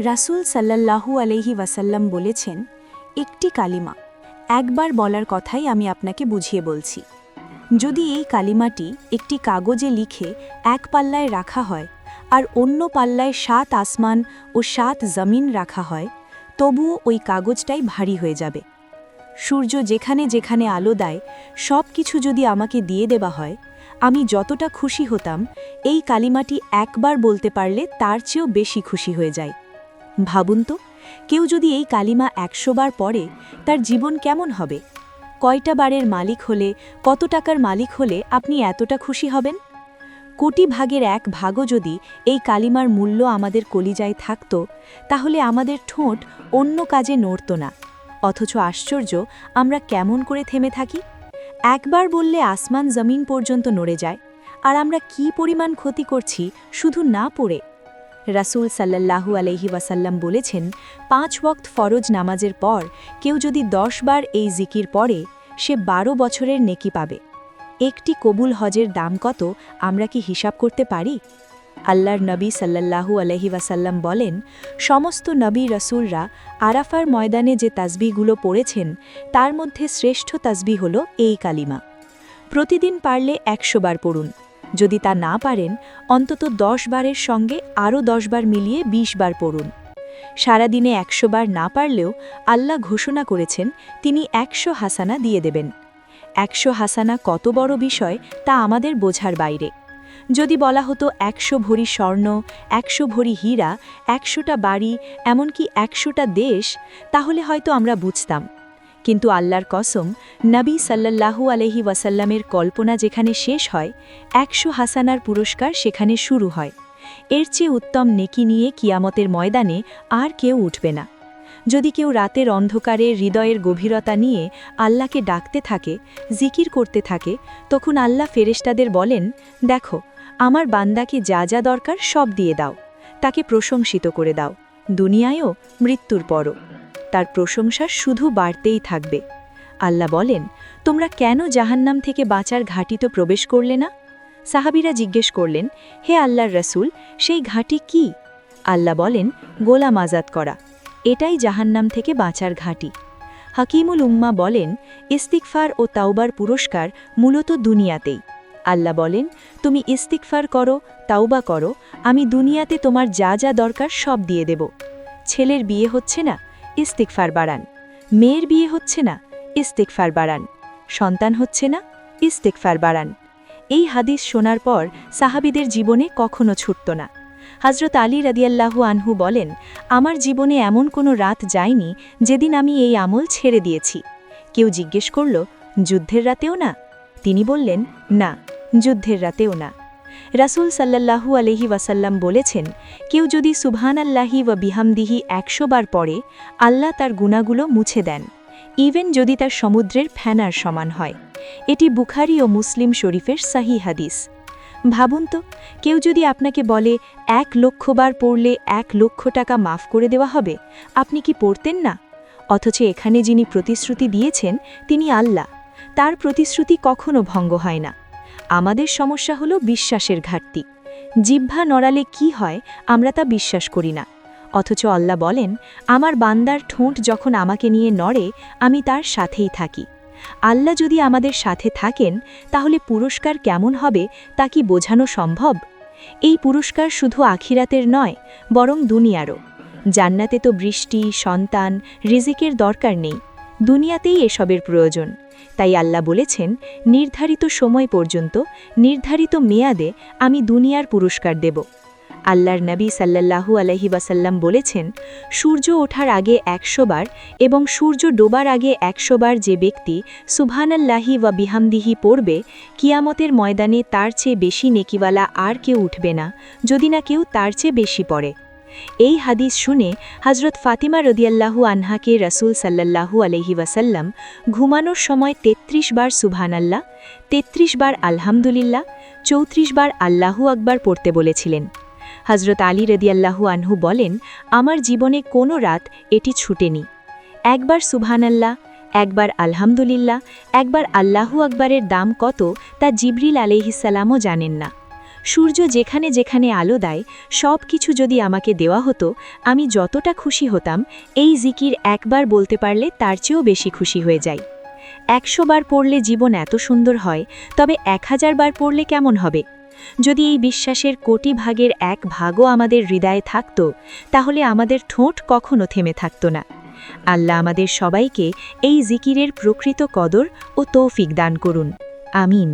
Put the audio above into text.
রাসূল সাল্লাল্লাহু আলাইহি ওয়াসাল্লাম বলেছেন, একটি কালিমা একবার বলার কথাই আমি আপনাকে বুঝিয়ে বলছি। যদি এই কালিমাটি একটি কাগজে লিখে এক পাল্লায় রাখা হয় আর অন্য পাল্লায় 7 আসমান ও 7 জমিন রাখা হয়, তবুও ওই কাগজটাই ভারী হয়ে যাবে। সূর্য যেখানে যেখানে আলো দেয় সব কিছু যদি আমাকে দিয়ে দেওয়া হয়, আমি যতটা খুশি হতাম এই কালিমাটি একবার বলতে পারলে তার চেয়েও বেশি খুশি হয়ে যায়। ভাবুন তো, কেউ যদি এই কালিমা 100 বার পড়ে তার জীবন কেমন হবে? কয়টা বারের মালিক হলে, কত টাকার মালিক হলে আপনি এতটা খুশি হবেন? কোটি ভাগের 1 ভাগও যদি এই কালিমার মূল্য আমাদের কলিজায় থাকত, তাহলে আমাদের ঠোঁট অন্য কাজে নড়ত না। অথচ আশ্চর্য, আমরা কেমন করে থেমে থাকি? একবার বললে আসমান জমিন পর্যন্ত নড়ে যায়, আর আমরা কি পরিমাণ ক্ষতি করছি শুধু না পড়ে। রাসূল সাল্লাল্লাহু আলাইহি ওয়াসাল্লাম বলেছেন, 5 ওয়াক্ত ফরজ নামাজের পর কেউ যদি 10 বার এই জিকির পড়ে, সে 12 বছরের নেকি পাবে। একটি কবুল হজের দাম কত আমরা কি হিসাব করতে পারি? আল্লাহর নবী সাল্লাল্লাহু আলাইহি ওয়াসাল্লাম বলেন, সমস্ত নবী রাসূলরা আরাফার ময়দানে যে তাসবিহগুলো পড়েছেন তার মধ্যে শ্রেষ্ঠ তাসবিহ হল এই কালিমা। প্রতিদিন পারলে 100 বার পড়ুন। যদি তা না পারেন, অন্তত 10 বারের সঙ্গে আরও 10 বার মিলিয়ে 20 বার পড়ুন। সারাদিনে 100 বার না পারলেও আল্লাহ ঘোষণা করেছেন তিনি 100 হাসানা দিয়ে দেবেন। 100 হাসানা কত বড় বিষয় তা আমাদের বোঝার বাইরে। যদি বলা হতো 100 ভরি স্বর্ণ, 100 ভরি হীরা, 100টা বাড়ি, এমনকি 100টা দেশ, তাহলে হয়তো আমরা বুঝতাম। কিন্তু আল্লাহর কসম, নবী সাল্লাল্লাহু আলাইহি ওয়াসাল্লামের কল্পনা যেখানে শেষ হয়, 100 হাসানার পুরস্কার সেখানে শুরু হয়। এর চেয়ে উত্তম নেকি নিয়ে কিয়ামতের ময়দানে আর কেউ উঠবে না। যদি কেউ রাতের অন্ধকারে হৃদয়ের গভীরতা নিয়ে আল্লাহকে ডাকতে থাকে, জিকির করতে থাকে, তখন আল্লাহ ফেরেশতাদের বলেন, দেখো, আমার বান্দাকে যা যা দরকার সব দিয়ে দাও, তাকে প্রশংসিত করে দাও, দুনিয়ায়ও মৃত্যুর পরও। তার প্রশংসা শুধু বাড়তেই থাকবে। আল্লাহ বলেন, তোমরা কেন জাহান্নাম থেকে বাঁচার ঘাঁটিতে প্রবেশ করলে না? সাহাবীরা জিজ্ঞেস করলেন, হে আল্লাহর রাসূল, সেই ঘাঁটি কি? আল্লাহ বলেন, গোলাম আজাদ করা। এটাই জাহান্নাম থেকে বাঁচার ঘাঁটি। হাকিমুল উম্মাহ বলেন, ইস্তিগফার ও তাওবার পুরস্কার মূলত দুনিয়াতেই। আল্লাহ বলেন, তুমি ইস্তিগফার করো, তাওবা করো, আমি দুনিয়াতে তোমার যা যা দরকার সব দিয়ে দেব। ছেলের বিয়ে হচ্ছে না, ইস্তিগফার বাড়ান। মেয়ের বিয়ে হচ্ছে না, ইস্তিগফার বাড়ান। সন্তান হচ্ছে না, ইস্তিগফার বাড়ান। এই হাদিস শোনার পর সাহাবীদের জীবনে কখনো ছুটত না। হযরত আলী রাদিয়াল্লাহু আনহু বলেন, আমার জীবনে এমন কোনো রাত যায়নি যেদিন আমি এই আমল ছেড়ে দিয়েছি। কেউ জিজ্ঞেস করল, যুদ্ধের রাতেও না? তিনি বললেন, না, যুদ্ধের রাতেও না। রাসূল সাল্লাল্লাহু আলাইহি ওয়াসাল্লাম বলেছেন, কেউ যদি সুবহানাল্লাহি ওয়া বিহামদিহি 100 বার পড়ে, আল্লাহ তার গুনাহগুলো মুছে দেন, ইভেন যদি তার সমুদ্রের ফেনার সমান হয়। এটি বুখারী ও মুসলিম শরীফের সহিহ হাদিস। ভাবুন তো, কেউ যদি আপনাকে বলে 1 লক্ষ বার পড়লে 1 লক্ষ টাকা মাফ করে দেওয়া হবে, আপনি কি পড়তেন না? অথচ এখানে যিনি প্রতিশ্রুতি দিয়েছেন তিনি আল্লাহ। তার প্রতিশ্রুতি কখনো ভঙ্গ হয় না। আমাদের সমস্যা হলো বিশ্বাসের ঘাটতি। জিহ্বা নড়ালে কি হয় আমরা তা বিশ্বাস করি না। অথচ আল্লাহ বলেন, আমার বান্দার ঠোঁট যখন আমাকে নিয়ে নড়ে, আমি তার সাথেই থাকি। আল্লাহ যদি আমাদের সাথে থাকেন, তাহলে পুরস্কার কেমন হবে তা কি বোঝানো সম্ভব? এই পুরস্কার শুধু আখিরাতের নয়, বরং দুনিয়ারও। জান্নাতে তো বৃষ্টি, সন্তান, রিজিকের দরকার নেই, দুনিয়াতেই এসবের প্রয়োজন। তাই আল্লাহ বলেছেন, নির্ধারিত সময় পর্যন্ত, নির্ধারিত মেয়াদে আমি দুনিয়ার পুরস্কার দেব। আল্লাহর নবী সাল্লাল্লাহু আলাইহি ওয়াসাল্লাম বলেছেন, সূর্য ওঠার আগে 100 বার এবং সূর্য ডোবার আগে 100 বার যে ব্যক্তি সুবহানাল্লাহি ওয়া বিহামদিহি পড়বে, কিয়ামতের ময়দানে তার চেয়ে বেশি নেকিওয়ালা আর কেউ উঠবে না, যদি না কেউ তার চেয়ে বেশি পড়ে। এই হাদিস শুনে হযরত ফাতিমা রাদিয়াল্লাহু আনহাকে রাসূল সাল্লাল্লাহু আলাইহি ওয়াসাল্লাম ঘুমানোর সময় 33 বার সুবহানাল্লাহ, 33 বার আলহামদুলিল্লাহ, 34 বার আল্লাহু আকবার পড়তে বলেছিলেন। হযরত আলী রাদিয়াল্লাহু আনহু বলেন, আমার জীবনে কোনো রাত এটি ছুটেনি। একবার সুবহানাল্লাহ, একবার আলহামদুলিল্লাহ, একবার আল্লাহু আকবারের দাম কত তা জিবরিল আলাইহিস সালামও জানেন না। সূর্য যেখানে যেখানে আলো দেয় সব কিছু যদি আমাকে দেওয়া হতো আমি যতটা খুশি হতাম এই জিকির একবার বলতে পারলে তার চেয়েও বেশি খুশি হয়ে যাই। 100 বার পড়লে জীবন এত সুন্দর হয়, তবে 1000 বার পড়লে কেমন হবে? যদি এই বিশ্বাসের কোটি ভাগের 1 ভাগও আমাদের হৃদয়ে থাকত, তাহলে আমাদের ঠোঁট কখনো থেমে থাকত না। আল্লাহ আমাদের সবাইকে এই জিকিরের প্রকৃত কদর ও তৌফিক দান করুন। আমিন।